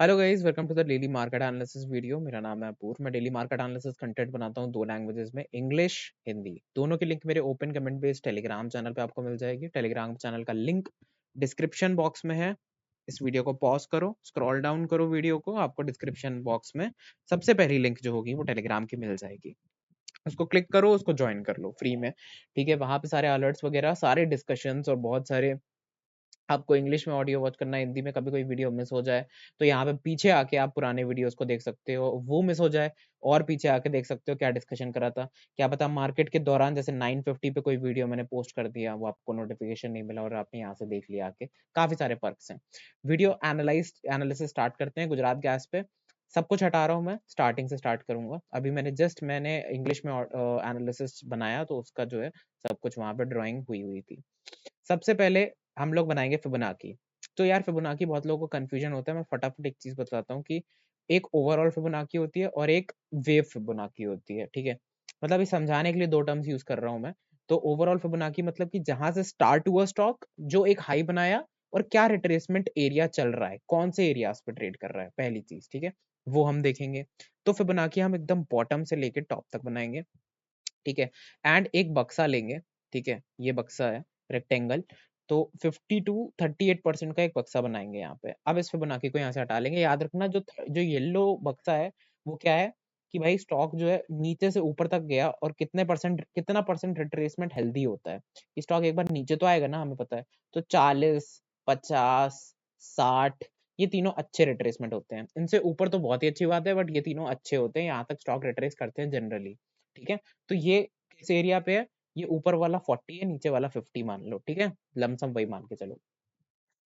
Hello guys, welcome to the daily market analysis video. मेरा नाम है अपूर्व। मैं डेली मार्केट एनालिसिस कंटेंट बनाता हूँ 2 लैंग्वेजेस में, इंग्लिश, हिंदी। दोनों की लिंक मेरे open comment based Telegram channel पे आपको मिल जाएगी। टेलीग्राम चैनल का लिंक डिस्क्रिप्शन बॉक्स में है। इस वीडियो को पॉज करो, स्क्रॉल डाउन करो वीडियो को, आपको डिस्क्रिप्शन बॉक्स में सबसे पहली लिंक जो होगी वो टेलीग्राम की मिल जाएगी। उसको क्लिक करो, उसको ज्वाइन कर लो फ्री में। ठीक है, वहां पे सारे अलर्ट्स वगैरह, सारे डिस्कशंस और बहुत सारे, आपको इंग्लिश में ऑडियो वॉच करना है, हिंदी में कभी कोई वीडियो मिस हो जाए तो यहाँ पे पीछे आके आप पुराने वीडियोस को देख सकते हो। वो मिस हो जाए और पीछे आके देख सकते हो क्या डिस्कशन करा था। क्या पता मार्केट के दौरान जैसे 950 पे कोई वीडियो मैंने पोस्ट कर दिया, वो आपको नोटिफिकेशन नहीं मिला और आपने यहाँ से देख लिया आके। काफी सारे पर्क्स हैं। वीडियो एनालिसिस स्टार्ट करते हैं गुजरात गैस पे। सब कुछ हटा रहा हूँ, मैं स्टार्टिंग से स्टार्ट करूंगा। अभी मैंने इंग्लिश में एनालिसिस बनाया तो उसका जो है सब कुछ वहां पे ड्राइंग हुई हुई थी। सबसे पहले हम लोग बनाएंगे फिबोनाची। तो यार फिबोनाची बहुत लोगों को कंफ्यूजन होता है। मैं फटाफट एक चीज बताता हूँ कि एक ओवरऑल फिबोनाची होती है और एक वेव फिबोनाची होती है। ठीक है, मतलब ये समझाने के लिए दो टर्म्स यूज कर रहा हूँ मैं। तो ओवरऑल फिबोनाची मतलब कि जहां से स्टार्ट हुआ स्टॉक, जो एक हाई बनाया और क्या रिट्रेसमेंट एरिया चल रहा है, कौन से एरियाज पे ट्रेड कर रहा है, पहली चीज। ठीक है, वो हम देखेंगे। तो फिबोनाची हम एकदम बॉटम से लेके टॉप तक बनाएंगे। ठीक है, एंड एक बक्सा लेंगे। ठीक है, ये बक्सा है रेक्टेंगल। तो 50 to 38% का एक बक्सा बनाएंगे यहाँ पे। अब इस फिबोनाची को यहाँ से हटा लेंगे। याद रखना जो जो येलो बक्सा है वो क्या है कि भाई स्टॉक जो है नीचे से ऊपर तक गया और कितना परसेंट रिट्रेसमेंट हेल्दी होता है। स्टॉक एक बार नीचे तो आएगा ना, हमें पता है। तो 40, 50, 60, ये तीनों अच्छे रिट्रेसमेंट होते हैं। इनसे ऊपर तो बहुत ही अच्छी बात है, बट ये तीनों अच्छे होते हैं। यहाँ तक स्टॉक रिट्रेस करते हैं जनरली। ठीक है, तो ये किस एरिया पे है? ये ऊपर वाला 40 है, नीचे वाला 50 मान लो। ठीक है, लमसम वही मान के चलो।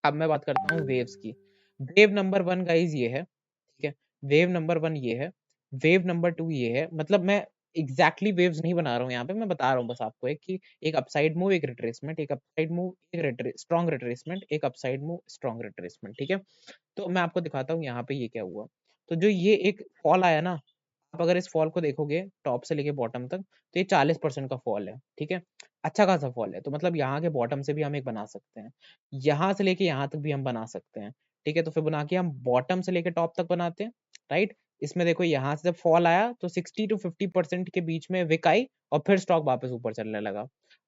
अब मैं बात करता हूँ वेव्स की। वेव नंबर 1 गाइज ये है। ठीक है, वेव नंबर 1 ये है। वेव नंबर 2 ये है। मतलब मैं एग्जैक्टली वेव्स नहीं बना रहा हूँ यहाँ पे, मैं बता रहा हूँ बस आपको एक कि एक अपसाइड मूव, एक रिट्रेसमेंट, एक अपसाइड मूव, एक स्ट्रॉन्ग रिट्रेसमेंट, एक अपसाइड मूव, स्ट्रॉन्ग रिट्रेसमेंट। ठीक है, तो मैं आपको दिखाता हूँ यहाँ पे ये क्या हुआ। तो जो ये एक फॉल आया ना, आप अगर इस फॉल को देखोगे टॉप से लेके बॉटम तक, तो ये 40% का फॉल है। ठीक है, अच्छा खासा फॉल है। तो मतलब यहाँ के बॉटम से भी हम एक बना सकते हैं, यहाँ से लेके यहाँ तक भी हम बना सकते हैं। ठीक है, तो फिर बना के हम बॉटम से लेके टॉप तक बनाते हैं। राइट, इसमें देखो यहाँ से जब फॉल आया तो 60 to 50% के बीच में विक आई और फिर स्टॉक वापस ऊपर चलने लगा।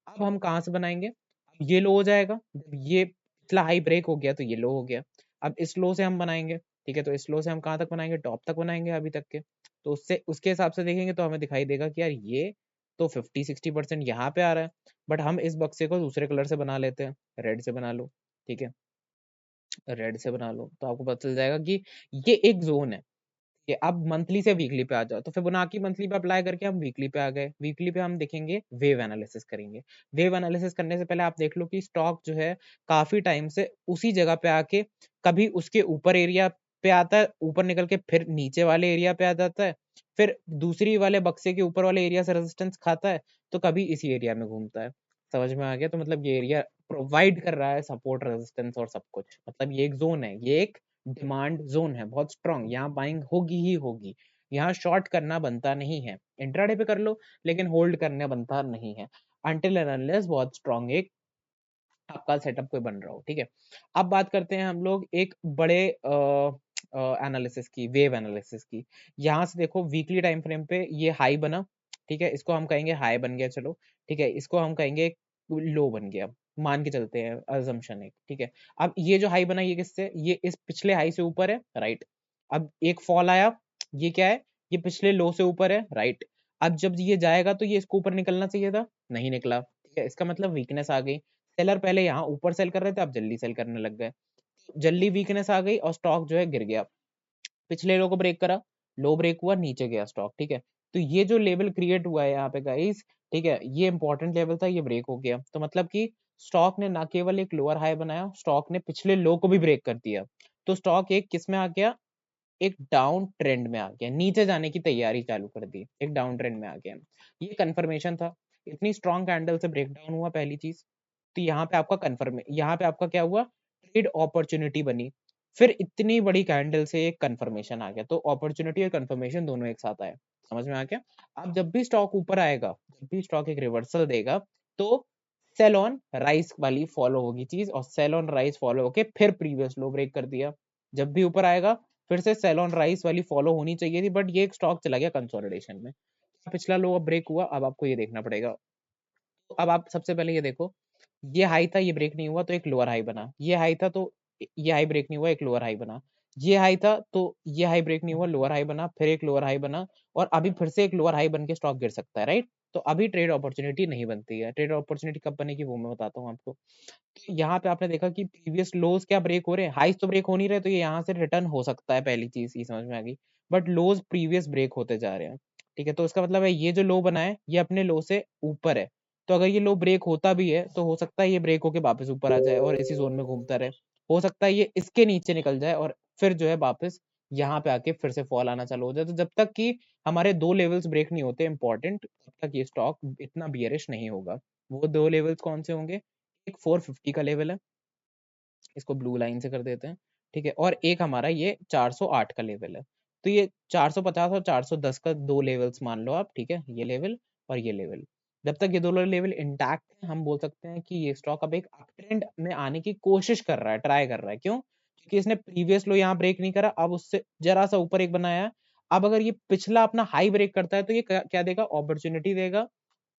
अब हम कहाँ से बनाएंगे? अब ये लो हो जाएगा। जब ये पिछला हाई ब्रेक हो गया तो ये लो हो गया। अब इस लो से हम बनाएंगे। ठीक है, तो इस लो से हम कहाँ तक बनाएंगे? टॉप तक बनाएंगे अभी तक के। तो उससे उसके हिसाब से देखेंगे तो हमें दिखाई देगा कि यार ये तो 50-60% यहाँ पे आ रहा है। बट हम इस बक्से को दूसरे कलर से बना लेते हैं, रेड से बना लो। ठीक है, रेड से बना लो तो आपको पता चल जाएगा कि ये एक जोन है। ये अब मंथली से वीकली पे आ जाओ, तो फिबोनाची मंथली पे अप्लाई करके हम वीकली पे आ गए। वीकली पे हम देखेंगे, वेव एनालिसिस करेंगे। वेव एनालिसिस करने से पहले आप देख लो कि स्टॉक जो है काफी टाइम से उसी जगह पे आके कभी उसके ऊपर एरिया पे आता है, ऊपर निकल के फिर नीचे वाले एरिया पे आ जाता है, फिर दूसरी वाले बक्से के ऊपर वाले एरिया से रेजिस्टेंस खाता है, तो कभी इसी एरिया में घूमता है। समझ में आ गया? तो मतलब ये एरिया प्रोवाइड कर रहा है सपोर्ट, रेजिस्टेंस और सब कुछ। मतलब ये एक जोन है, ये एक डिमांड जोन है बहुत स्ट्रांग। यहाँ बाइंग होगी ही होगी। यहाँ शॉर्ट करना बनता नहीं है। इंट्राडे पे कर लो लेकिन होल्ड करने बनता नहीं है अनटिल एंड अनलेस बहुत स्ट्रांग एक आपका सेटअप कोई बन रहा हो। ठीक है, अब बात करते हैं हम लोग एक बड़े एनालिसिस की, वेव एनालिसिस की। यहाँ से देखो वीकली टाइम फ्रेम पे ये हाई बना। ठीक है, इसको हम कहेंगे हाई बन गया, चलो। ठीक है, इसको हम कहेंगे लो बन गया, मान के चलते हैं अजम्पशन एक। ठीक है, अब ये जो हाई बना ये किससे? ये इस पिछले हाई से ऊपर है, राइट। अब एक फॉल आया, ये क्या है? ये पिछले लो से ऊपर है, राइट। अब जब ये जाएगा तो ये इसको ऊपर निकलना चाहिए था, नहीं निकला। ठीक है, इसका मतलब वीकनेस आ गई। सेलर पहले यहाँ ऊपर सेल कर रहे थे, अब जल्दी सेल करने लग गए। जल्दी वीकनेस आ गई और स्टॉक जो है गिर गया। पिछले लो को ब्रेक करा, लो ब्रेक हुआ, नीचे गया स्टॉक। ठीक है, तो ये जो लेवल क्रिएट हुआ है यहाँ पे गाइस, ठीक है, ये इंपॉर्टेंट लेवल था, ये ब्रेक हो गया। तो मतलब कि स्टॉक ने ना केवल एक लोअर हाई बनाया, स्टॉक ने पिछले लो को भी ब्रेक कर दिया। तो स्टॉक एक किस में आ गया? एक डाउन ट्रेंड में आ गया, नीचे जाने की तैयारी चालू कर दी, एक डाउन ट्रेंड में आ गया। ये कंफर्मेशन था। इतनी स्ट्रॉन्ग कैंडल से ब्रेक डाउन हुआ, पहली चीज। तो यहाँ पे आपका कंफर्म, यहाँ पे आपका क्या हुआ? ट्रेड अपॉर्चुनिटी बनी। फिर इतनी बड़ी कैंडल से एक कंफर्मेशन आ गया, तो अपॉर्चुनिटी और कंफर्मेशन दोनों एक साथ आए। समझ में आ गया? अब जब भी स्टॉक ऊपर आएगा, जब भी स्टॉक एक रिवर्सल देगा, तो सेल ऑन राइज वाली फॉलो होगी चीज, और सेल ऑन राइज फॉलो होके फिर प्रीवियस लो ब्रेक कर दिया। जब भी ऊपर आएगा फिर से सेल ऑन राइस वाली फॉलो होनी चाहिए थी, बट ये एक स्टॉक चला गया कंसोलिडेशन में। पिछला लो अब ब्रेक हुआ, अब आपको ये देखना पड़ेगा। अब आप सबसे पहले ये देखो, ये हाई था, ये ब्रेक नहीं हुआ तो एक लोअर हाई बना, ये हाई था तो ये हाई ब्रेक नहीं हुआ, एक लोअर हाई बना, ये हाई था तो ये हाई ब्रेक नहीं हुआ, लोअर हाई बना, फिर एक लोअर हाई बना, और अभी फिर से एक लोअर हाई बन के स्टॉक गिर सकता है, राइट। तो अभी ट्रेड अपॉर्चुनिटी नहीं बनती है। ट्रेड अपॉर्चुनिटी कब बनेगी वो मैं बताता हूँ आपको। यहाँ पे आपने देखा कि प्रीवियस लोज क्या ब्रेक हो रहे हैं, हाईज तो ब्रेक हो नहीं रहे, तो ये यहाँ से रिटर्न हो सकता है, पहली चीज ये समझ में आ गई। बट लोज प्रीवियस ब्रेक होते जा रहे हैं, ठीक है। तो इसका मतलब है ये जो लो बना है ये अपने लो से ऊपर है, तो अगर ये लो ब्रेक होता भी है तो हो सकता है ये ब्रेक होके वापस ऊपर आ जाए और इसी जोन में घूमता रहे। हो सकता है ये इसके नीचे निकल जाए और फिर जो है वापस यहाँ पे आके फिर से फॉल आना चालू हो जाए। तो जब तक कि हमारे दो लेवल्स ब्रेक नहीं होते इंपॉर्टेंट, तब तक ये स्टॉक इतना बियरिश नहीं होगा। वो दो लेवल्स कौन से होंगे? एक 450 का लेवल है, इसको ब्लू लाइन से कर देते हैं, ठीक है। और एक हमारा ये 408 का लेवल है। तो ये 450 और 410 का दो लेवल्स मान लो आप, ठीक है, ये लेवल और ये लेवल। जब तक ये दोनों लेवल इंटैक्ट है, हम बोल सकते हैं कि ये स्टॉक अब एक अप ट्रेंड में आने की कोशिश कर रहा है, ट्राई कर रहा है। क्यों? क्योंकि इसने प्रीवियस लो यहाँ ब्रेक नहीं करा, अब उससे जरा सा ऊपर एक बनाया है। अब अगर ये पिछला अपना हाई ब्रेक करता है तो ये क्या देगा? अपॉर्चुनिटी देगा,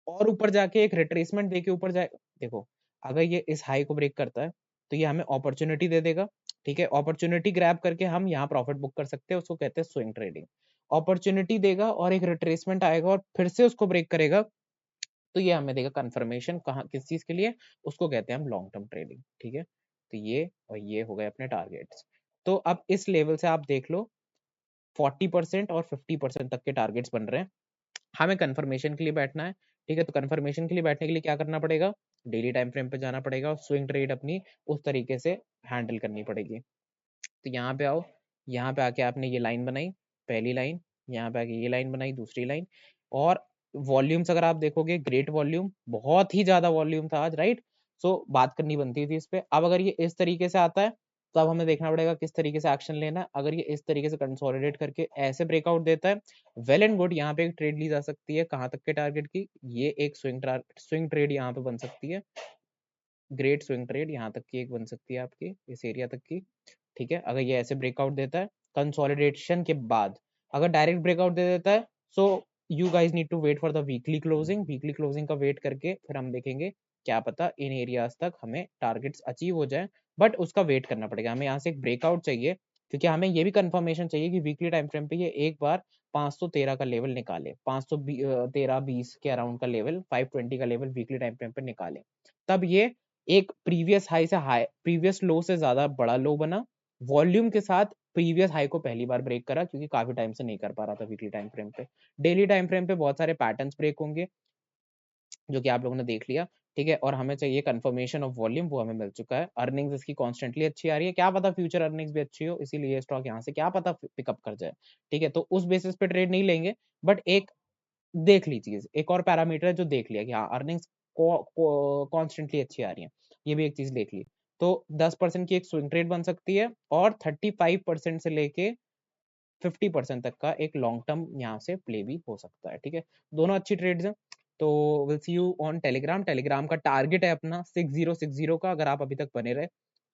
और ऊपर जाके एक रिट्रेसमेंट देके ऊपर जाए। देखो, अगर ये इस हाई को ब्रेक करता है तो ये हमें अपॉर्चुनिटी दे देगा, ठीक है। अपॉर्चुनिटी ग्रैब करके हम यहाँ प्रॉफिट बुक कर सकते हैं, उसको कहते हैं स्विंग ट्रेडिंग। अपॉर्चुनिटी देगा और एक रिट्रेसमेंट आएगा और फिर से उसको ब्रेक करेगा, तो ये हमें देगा कंफर्मेशन, कहाँ किस चीज के लिए? उसको कहते हैं हम लॉन्ग टर्म ट्रेडिंग, ठीक है। तो ये और ये हो गए अपने टारगेट्स। तो अब इस लेवल से आप देख लो 40% और 50% तक के टारगेट्स बन रहे हैं। हमें कंफर्मेशन के लिए बैठना है, ठीक है। तो कंफर्मेशन के लिए बैठने के लिए क्या करना पड़ेगा? डेली टाइम फ्रेम पे जाना पड़ेगा और स्विंग ट्रेड अपनी उस तरीके से हैंडल करनी पड़ेगी। तो यहाँ पे आओ, यहाँ पे आके आपने ये लाइन बनाई, पहली लाइन, यहाँ पे आके ये लाइन बनाई, दूसरी लाइन। और वॉल्यूम्स अगर आप देखोगे, ग्रेट वॉल्यूम, बहुत ही ज्यादा वॉल्यूम था आज, राइट। सो बात करनी बनती थी इस पे। अब अगर ये इस तरीके से आता है तो अब हमें देखना पड़ेगा किस तरीके से एक्शन लेना है। अगर ये इस तरीके से कंसोलिडेट करके ऐसे ब्रेकआउट देता है, वेल एंड गुड, यहाँ पे एक ट्रेड ली जा सकती है। कहाँ तक के टारगेट की? ये एक स्विंग ट्रेड यहाँ पे बन सकती है, ग्रेट स्विंग ट्रेड यहाँ तक की एक बन सकती है आपकी, इस एरिया तक की, ठीक है। अगर ये ऐसे ब्रेकआउट देता है कंसोलिडेशन के बाद, अगर डायरेक्ट ब्रेकआउट दे देता है, so you guys need to wait for the weekly closing. Weekly closing का वेट करके फिर हम देखेंगे, क्या पता इन एरियाज तक हमें टारगेट्स अचीव हो जाए, बट उसका वेट करना पड़ेगा। हमें यहाँ से एक ब्रेकआउट चाहिए, क्योंकि हमें ये भी कंफर्मेशन चाहिए कि वीकली टाइम फ्रेम पे ये एक बार 513 का लेवल निकाले, 513-20 के अराउंड का लेवल, 520 का लेवल वीकली टाइम फ्रेम पे निकाले। तब ये एक प्रीवियस हाई से हाई, प्रीवियस लो से ज्यादा बड़ा लो बना, वॉल्यूम के साथ प्रीवियस हाई को पहली बार ब्रेक करा, क्योंकि काफी टाइम से नहीं कर पा रहा था वीकली टाइम फ्रेम पे। डेली टाइम फ्रेम पे बहुत सारे पैटर्न्स ब्रेक होंगे, जो कि आप लोगों ने देख लिया, ठीक है। और हमें चाहिए कंफर्मेशन ऑफ वॉल्यूम, वो हमें मिल चुका है। अर्निंग्स इसकी कॉन्स्टेंटली अच्छी आ रही है, क्या पता फ्यूचर अर्निंग्स भी अच्छी हो, इसीलिए स्टॉक यहाँ से क्या पता पिकअप कर जाए, ठीक है। तो उस बेसिस पे ट्रेड नहीं लेंगे, बट एक देख ली चीज, एक और पैरामीटर है जो देख लिया कि हाँ अर्निंग्स कॉन्स्टेंटली अच्छी आ रही है, ये भी एक चीज देख ली। तो 10% की एक स्विंग ट्रेड बन सकती है, और 35% से लेके 50% तक का एक लॉन्ग टर्म यहाँ से प्ले भी हो सकता है, ठीक है। दोनों अच्छी ट्रेड्स हैं। तो will see you on Telegram. Telegram का टारगेट है अपना 6060 का। अगर आप अभी तक बने रहे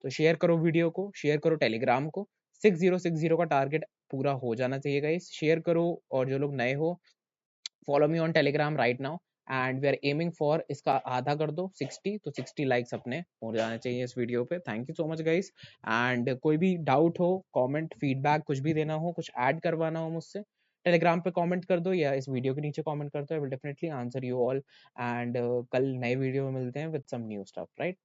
तो शेयर करो वीडियो को, शेयर करो टेलीग्राम को। 6060 का टारगेट पूरा हो जाना चाहिए गाइस, शेयर करो। और जो लोग नए हो, follow me on Telegram right now, and we are aiming for, इसका आधा कर दो 60, तो 60 लाइक्स अपने हो जाने चाहिए इस वीडियो पे। Thank you so much guys. And कोई भी डाउट हो, कमेंट, फीडबैक कुछ भी देना हो, कुछ ऐड करवाना हो मुझसे, टेलीग्राम पे कमेंट कर दो या इस वीडियो के नीचे कमेंट कर दो, I will definitely answer you all. And कल नए वीडियो में मिलते हैं with some new stuff, right.